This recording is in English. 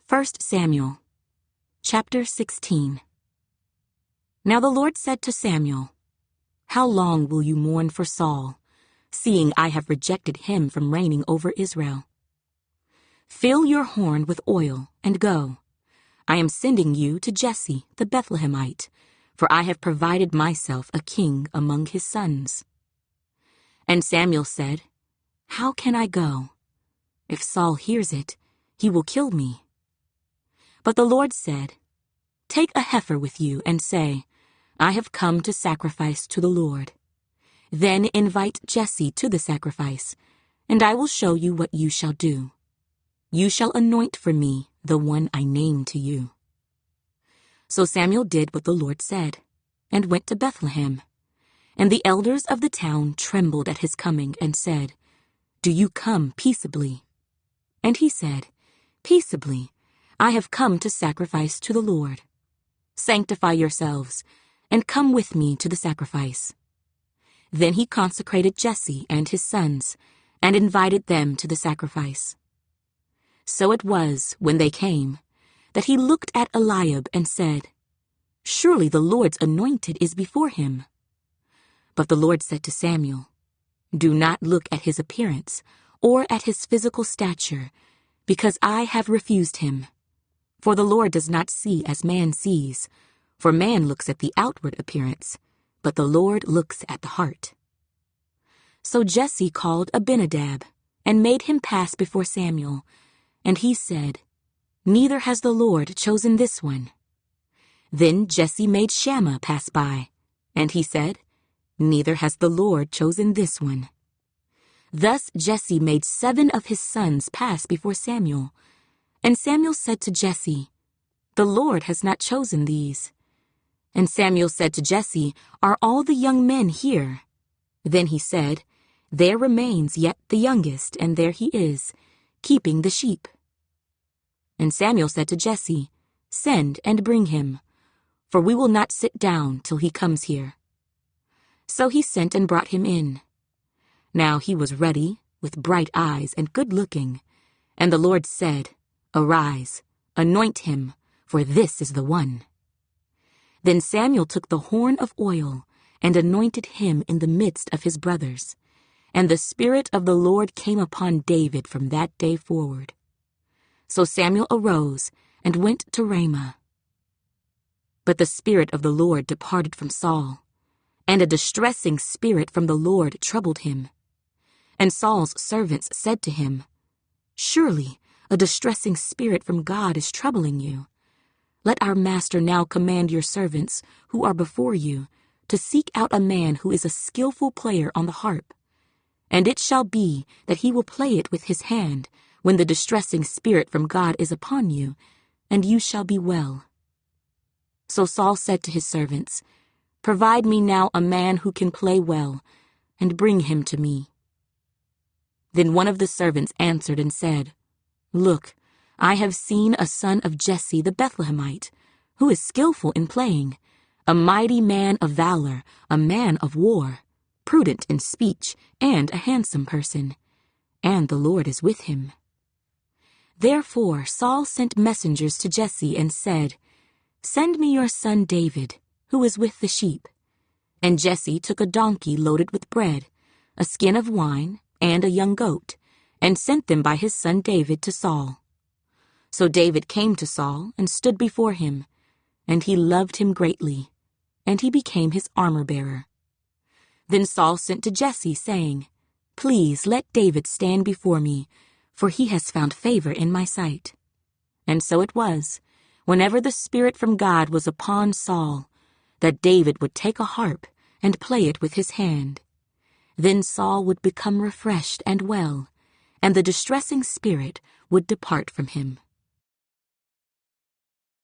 1 Samuel, chapter 16. Now the Lord said to Samuel, "How long will you mourn for Saul, seeing I have rejected him from reigning over Israel? Fill your horn with oil and go. I am sending you to Jesse the Bethlehemite, for I have provided myself a king among his sons." And Samuel said, "How can I go? If Saul hears it, he will kill me." But the Lord said, "Take a heifer with you and say, 'I have come to sacrifice to the Lord.' Then invite Jesse to the sacrifice, and I will show you what you shall do. You shall anoint for me the one I name to you." So Samuel did what the Lord said, and went to Bethlehem. And the elders of the town trembled at his coming and said, "Do you come peaceably?" And he said, "Peaceably, I have come to sacrifice to the Lord. Sanctify yourselves, and come with me to the sacrifice." Then he consecrated Jesse and his sons, and invited them to the sacrifice. So it was, when they came, that he looked at Eliab and said, "Surely the Lord's anointed is before him." But the Lord said to Samuel, "Do not look at his appearance or at his physical stature, because I have refused him. For the Lord does not see as man sees, for man looks at the outward appearance, but the Lord looks at the heart." So Jesse called Abinadab and made him pass before Samuel, and he said, "Neither has the Lord chosen this one." Then Jesse made Shammah pass by, and he said, "Neither has the Lord chosen this one." Thus Jesse made 7 of his sons pass before Samuel. And Samuel said to Jesse, "The Lord has not chosen these." And Samuel said to Jesse, "Are all the young men here?" Then he said, "There remains yet the youngest, and there he is, keeping the sheep." And Samuel said to Jesse, "Send and bring him, for we will not sit down till he comes here." So he sent and brought him in. Now he was ruddy, with bright eyes and good-looking. And the Lord said, "Arise, anoint him, for this is the one." Then Samuel took the horn of oil and anointed him in the midst of his brothers. And the Spirit of the Lord came upon David from that day forward. So Samuel arose and went to Ramah. But the Spirit of the Lord departed from Saul, and a distressing spirit from the Lord troubled him. And Saul's servants said to him, "Surely a distressing spirit from God is troubling you. Let our master now command your servants, who are before you, to seek out a man who is a skillful player on the harp. And it shall be that he will play it with his hand when the distressing spirit from God is upon you, and you shall be well." So Saul said to his servants, "Provide me now a man who can play well, and bring him to me." Then one of the servants answered and said, "Look, I have seen a son of Jesse the Bethlehemite, who is skillful in playing, a mighty man of valor, a man of war, prudent in speech, and a handsome person, and the Lord is with him." Therefore Saul sent messengers to Jesse and said, "Send me your son David, who is with the sheep." And Jesse took a donkey loaded with bread, a skin of wine, and a young goat, and sent them by his son David to Saul. So David came to Saul and stood before him, and he loved him greatly, and he became his armor-bearer. Then Saul sent to Jesse, saying, "Please let David stand before me, for he has found favor in my sight." And so it was, whenever the Spirit from God was upon Saul, that David would take a harp and play it with his hand. Then Saul would become refreshed and well, and the distressing spirit would depart from him.